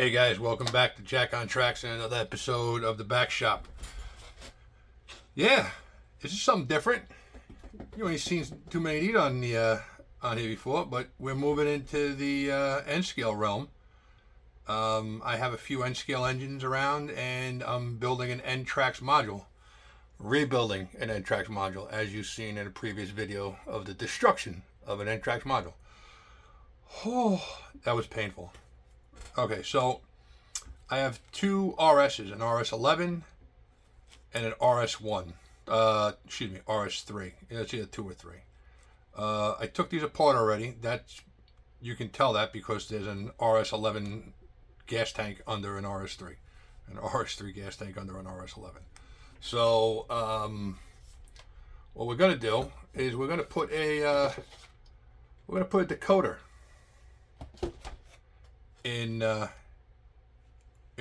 Hey guys, welcome back to Jack on Tracks and another episode of the Back Shop. Yeah, this is something different. You ain't seen too many of these on here before, but we're moving into the N scale realm. I have a few N scale engines around, and I'm building an N-Trax module, rebuilding an N-Trax module, as you've seen in a previous video of the destruction of an N-Trax module. Oh, that was painful. Okay, so I have two RSs, an RS11 and an RS1. RS3. It's either 2 or 3. I took these apart already. You can tell that because there's an RS11 gas tank under an RS3. An RS3 gas tank under an RS11. So, what we're going to do is we're going to put a decoder in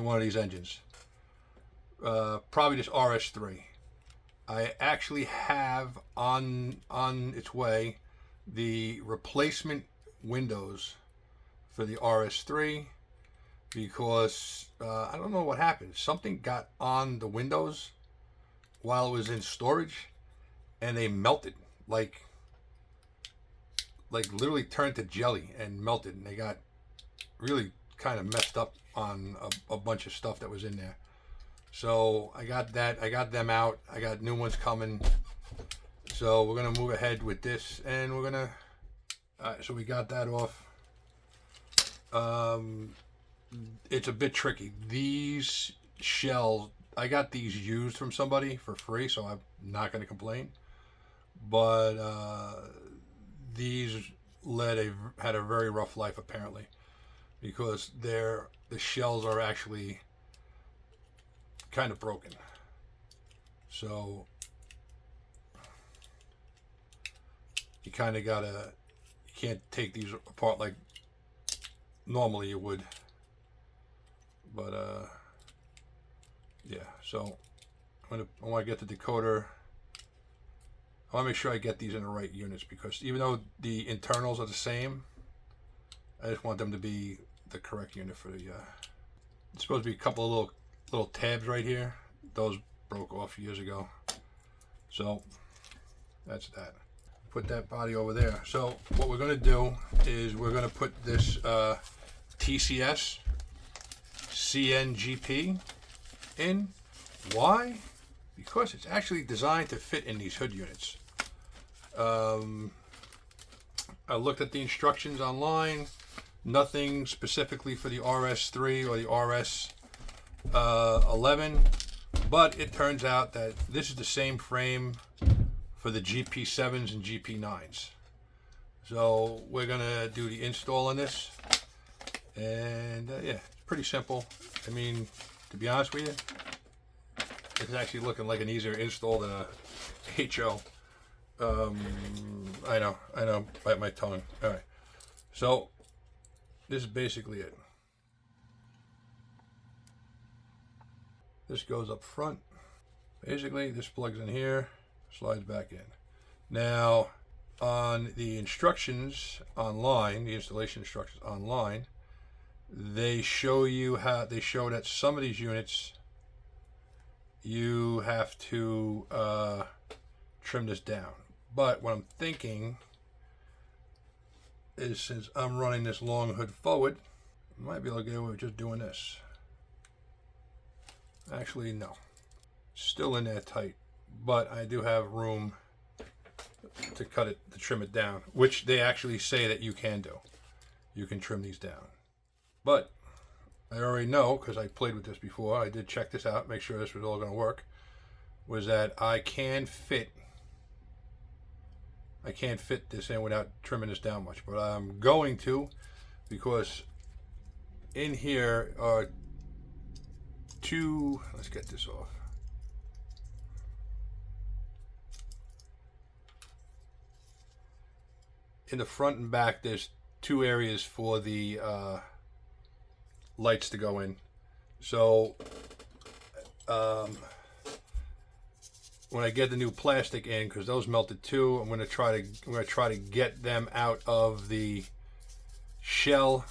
one of these engines. Probably this RS3. I actually have on its way the replacement windows for the RS3 because I don't know what happened. Something got on the windows while it was in storage and they melted, like literally turned to jelly and melted, and they got really kind of messed up on a bunch of stuff that was in there. So I got them out. I got new ones coming. So we're gonna move ahead with this, and we're gonna. So we got that off. It's a bit tricky. These shells, I got these used from somebody for free, so I'm not gonna complain. But these had a very rough life apparently, because the shells are actually kind of broken. So you kind of you can't take these apart like normally you would. But yeah, so I want to get the decoder. I want to make sure I get these in the right units, because even though the internals are the same, I just want them to be the correct unit for the it's supposed to be a couple of little tabs right here. Those broke off years ago. So that's that. Put that body over there. So what we're going to do is we're going to put this TCS CN-GP in. Why? Because it's actually designed to fit in these hood units. I looked at the instructions online. Nothing specifically for the RS3 or the RS11, but it turns out that this is the same frame for the GP7s and GP9s. So we're gonna do the install on this, and yeah, it's pretty simple. I mean, to be honest with you, it's actually looking like an easier install than a HO. I know, bite my tongue. All right, so this is basically it. This goes up front. Basically, this plugs in here, slides back in. Now, on the instructions online, the installation instructions online, they show that some of these units you have to trim this down. But what I'm thinking is, since I'm running this long hood forward, I might be able to get away with just doing this. Actually, no. Still in there tight, but I do have room to trim it down, which they actually say that you can do. You can trim these down. But I already know, because I played with this before, I did check this out, make sure this was all going to work, was that I can't fit this in without trimming this down much, but I'm going to, because in here are two. Let's get this off. In the front and back, there's two areas for the lights to go in. So when I get the new plastic in, because those melted too, I'm gonna try to get them out of the shell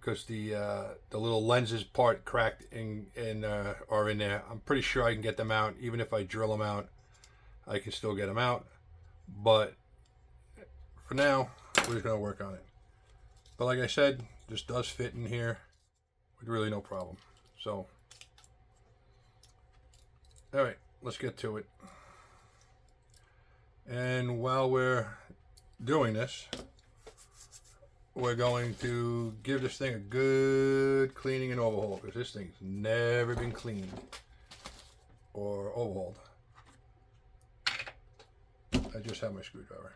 because the little lenses part cracked are in there. I'm pretty sure I can get them out. Even if I drill them out, I can still get them out. But for now, we're just gonna work on it. But like I said, this does fit in here with really no problem. So, all right, let's get to it. And while we're doing this, we're going to give this thing a good cleaning and overhaul, because this thing's never been cleaned or overhauled. I just have my screwdriver.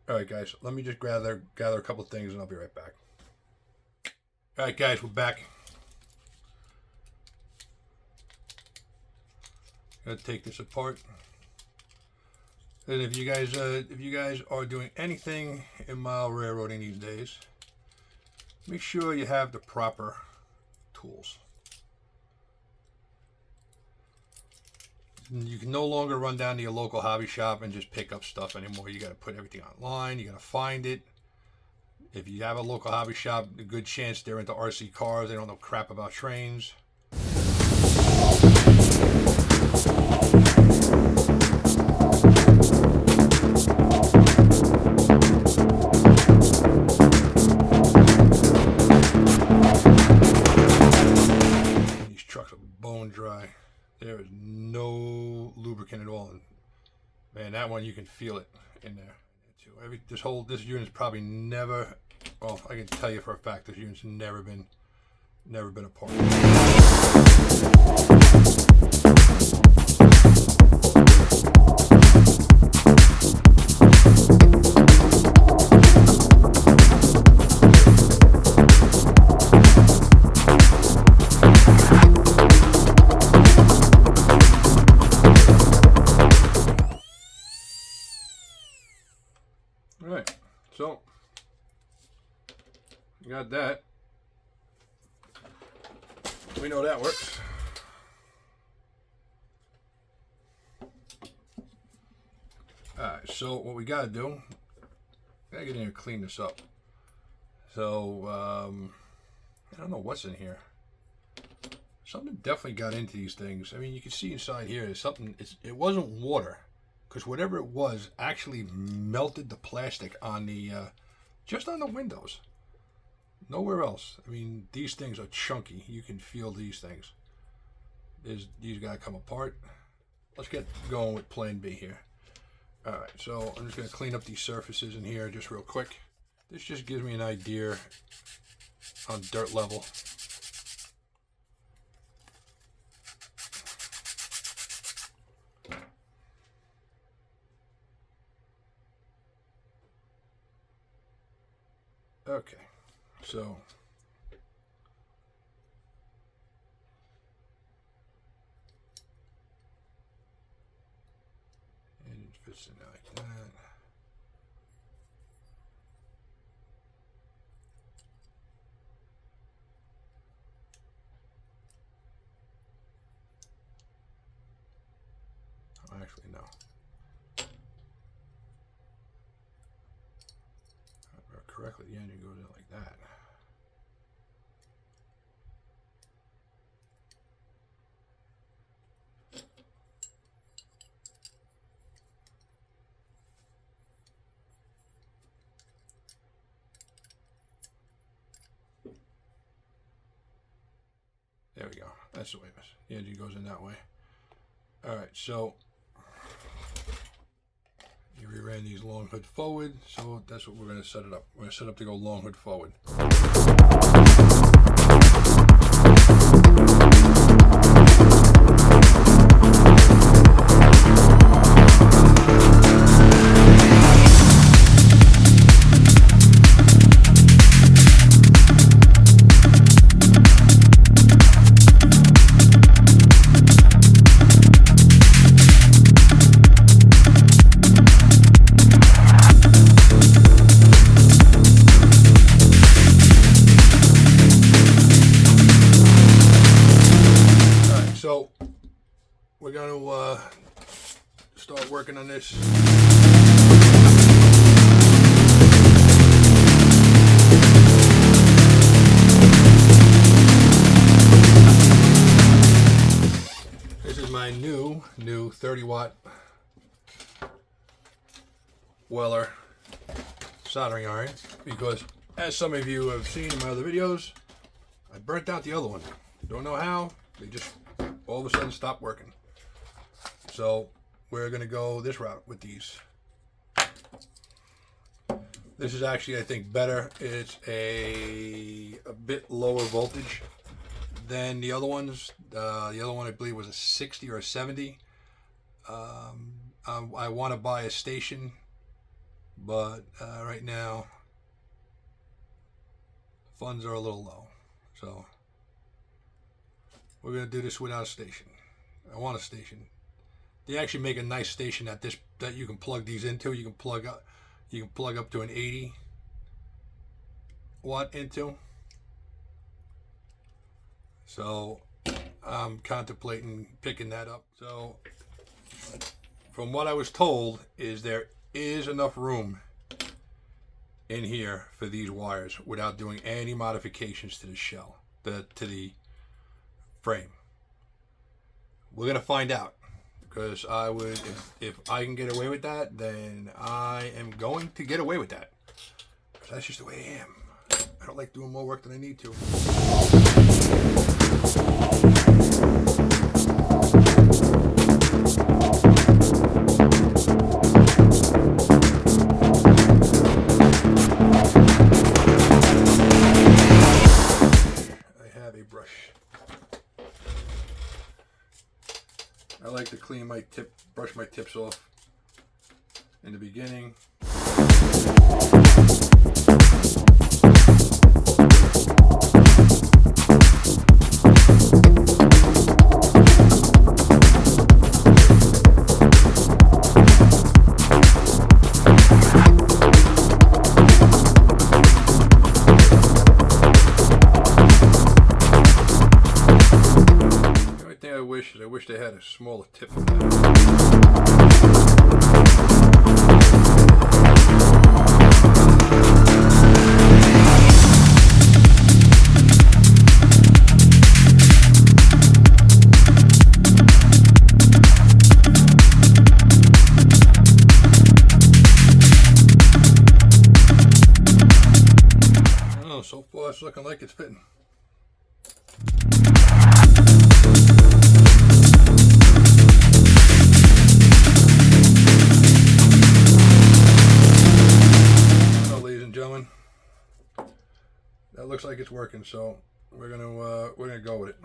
All right, guys, let me just gather a couple things and I'll be right back. All right, guys, we're back. Gotta take this apart. And if you guys are doing anything in mile railroading these days, make sure you have the proper tools. You can no longer run down to your local hobby shop and just pick up stuff anymore. You got to put everything online. You got to find it. If you have a local hobby shop, a good chance they're into RC cars. They don't know crap about trains. These trucks are bone dry. There is no lubricant at all. And man, that one, you can feel it in there. This unit's probably never, well, I can tell you for a fact this unit's never been apart. Alright, so you got that. We know that works. Alright, so what we gotta do, gotta get in here and clean this up. So I don't know what's in here. Something definitely got into these things. I mean, you can see inside here there's something. It wasn't water, because whatever it was actually melted the plastic on the just on the windows. Nowhere else. I mean, these things are chunky. You can feel these things. These gotta come apart. Let's get going with plan B here. Alright, so I'm just gonna clean up these surfaces in here just real quick. This just gives me an idea on dirt level. Okay, so and it fits in like that. Oh, actually, no. Correctly, the engine goes in like that. There we go. That's the way it is. The engine goes in that way. All right, so you reran these long hood forward, so that's what we're going to set it up. We're going to set up to go long hood forward. So we're going to start working on this. my new 30-watt Weller soldering iron, because as some of you have seen in my other videos, I burnt out the other one. Don't know how, they just all of a sudden stopped working. So we're going to go this route with these. This is actually, I think, better. It's a bit lower voltage than the other ones. The other one, I believe, was a 60 or a 70. I want to buy a station, but right now funds are a little low. So we're going to do this without a station. I want a station. They actually make a nice station that you can plug these into. You can plug up to an 80 watt into. So I'm contemplating picking that up. So from what I was told, is there is enough room in here for these wires without doing any modifications to the shell, to the frame. We're gonna find out, because I would, if I can get away with that, then I am going to get away with that. Because that's just the way I am. I don't like doing more work than I need to. I have a brush. I like to clean my brush my tips off in the beginning. I wish they had a smaller tip for that. Oh, so far it's looking like it's fitting. That looks like it's working, so we're gonna go with it.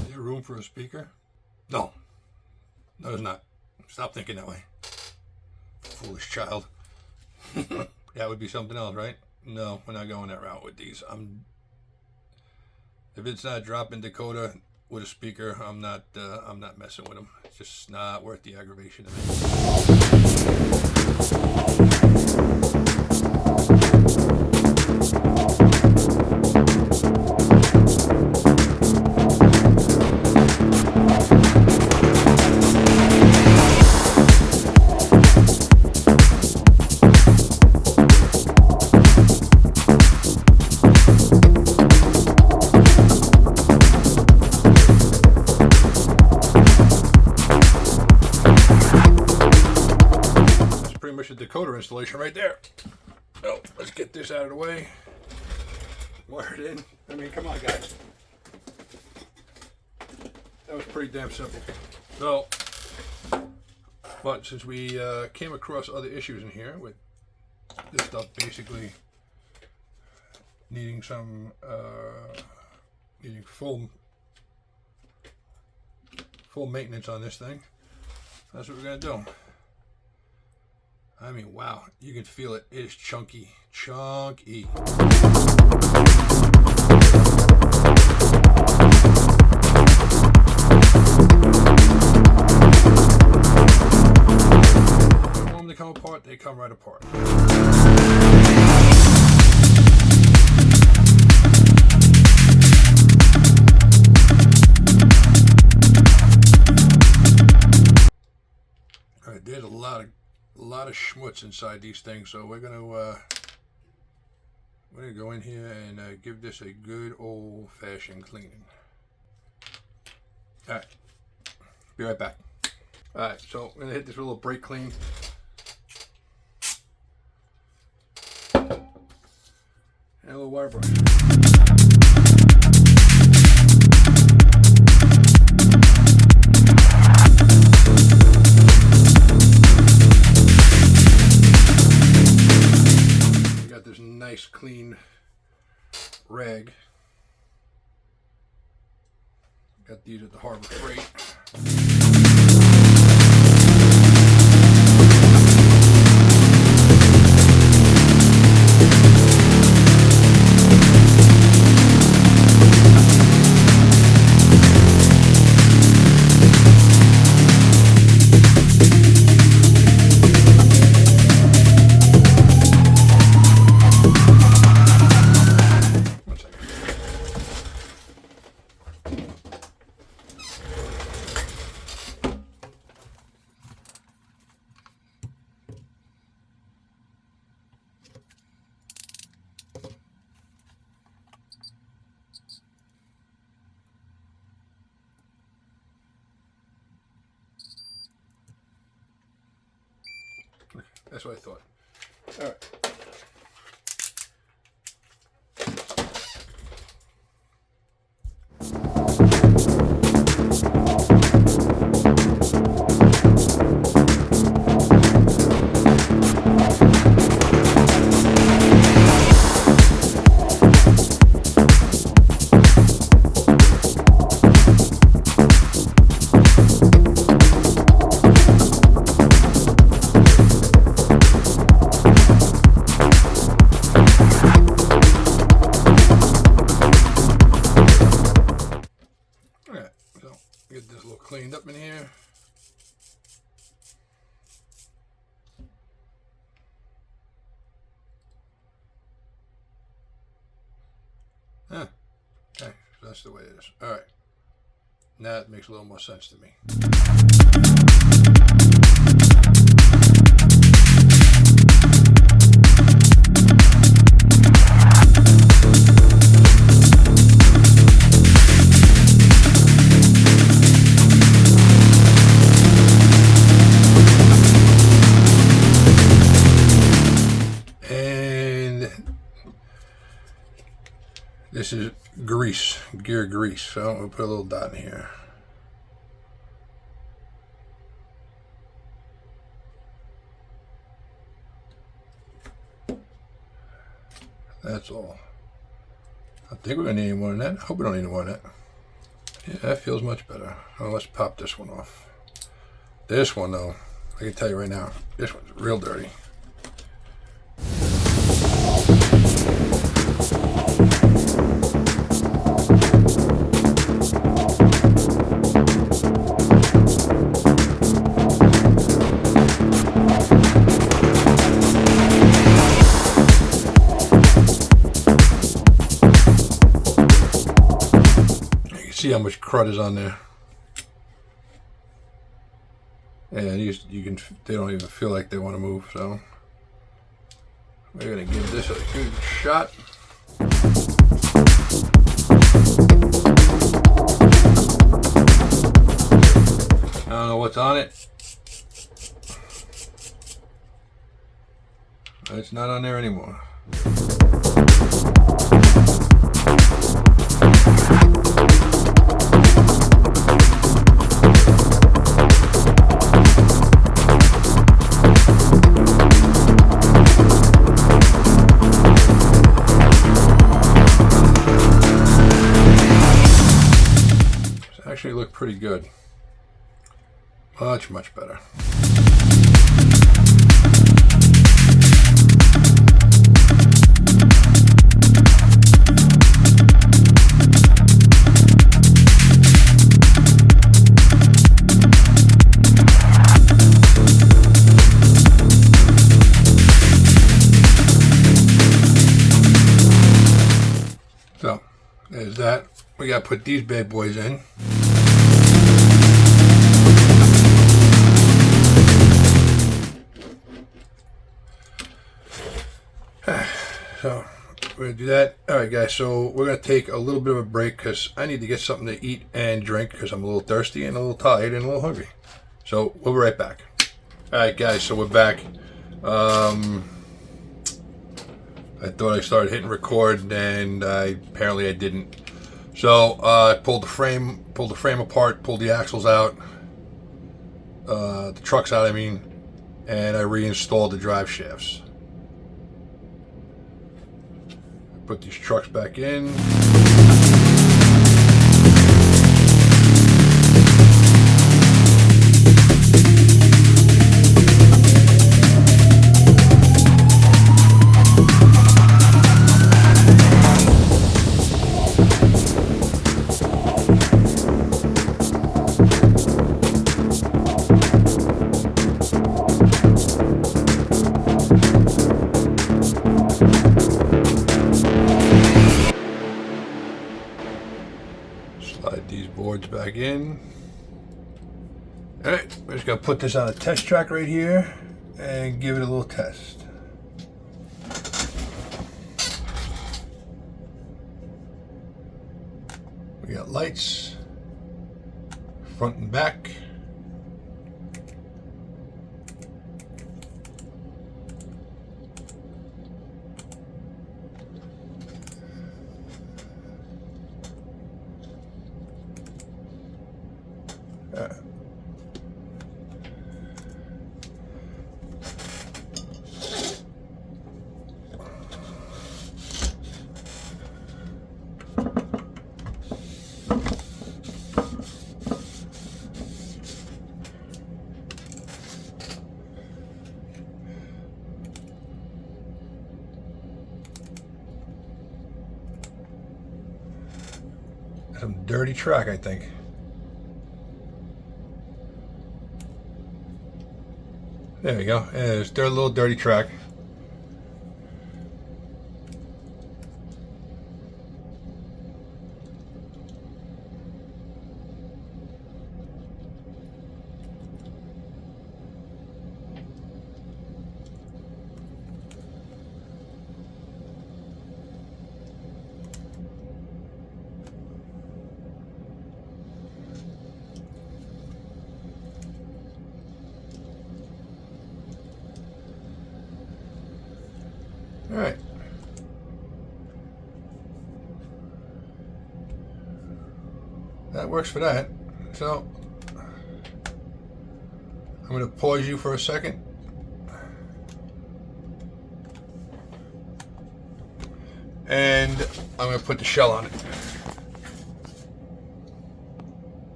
Is there room for a speaker? No, there's not. Stop thinking that way. Foolish child. That would be something else, right? No, we're not going that route with these. If it's not dropping Dakota with a speaker, I'm not messing with them. It's just not worth the aggravation to Dakota installation right there. Oh, let's get this out of the way. Wire it in. I mean, come on, guys. That was pretty damn simple. So, but since we came across other issues in here with this stuff basically needing some needing full maintenance on this thing, that's what we're gonna do. I mean, wow, you can feel it. It is chunky. Chunky. When they come apart, they come right apart. of schmutz inside these things, so we're gonna go in here and give this a good old-fashioned cleaning. All right, be right back. All right, so I'm gonna hit this with a little brake clean. And a little wire brush. Nice clean rag. Got these at the Harbor Freight. That's what I thought. All right. Get this a little cleaned up in here. Okay, so that's the way it is. All right, now it makes a little more sense to me. This is grease, gear grease, so we'll put a little dot in here. That's all. I think we're going to need more than that. I hope we don't need more than that. Yeah, that feels much better. Oh, let's pop this one off. This one, though, I can tell you right now, this one's real dirty. See how much crud is on there. And you can, they don't even feel like they want to move, so we're gonna give this a good shot. I don't know what's on it. It's not on there anymore. Actually look pretty good. Much better. So there's that. We got to put these bad boys in. So we're gonna do that. All right, guys. So we're gonna take a little bit of a break because I need to get something to eat and drink because I'm a little thirsty and a little tired and a little hungry. So we'll be right back. All right, guys. So we're back. I thought I started hitting record, and apparently I didn't. So I pulled the frame apart, pulled the axles out, the trucks out, I mean, and I reinstalled the drive shafts. Put these trucks back in. Slide these boards back in. Alright, we're just going to put this on a test track right here and give it a little test. We got lights, front and back. Some dirty track, I think. There we go. Yeah, there's a little dirty track. All right. That works for that. So I'm going to pause you for a second. And I'm going to put the shell on it.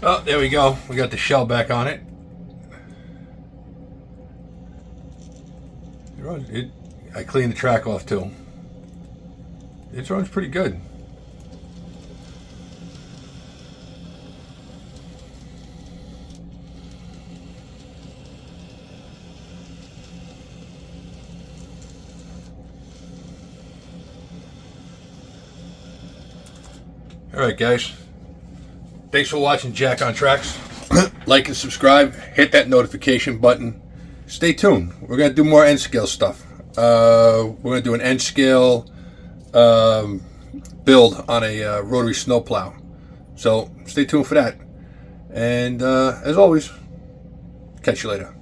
Oh, there we go. We got the shell back on it. I cleaned the track off too. It runs pretty good. Alright guys, thanks for watching Jack on Tracks. Like and subscribe, hit that notification button. Stay tuned, we're going to do more N-scale stuff. We're going to do an N-scale build on a rotary snowplow. So stay tuned for that. And as always, catch you later.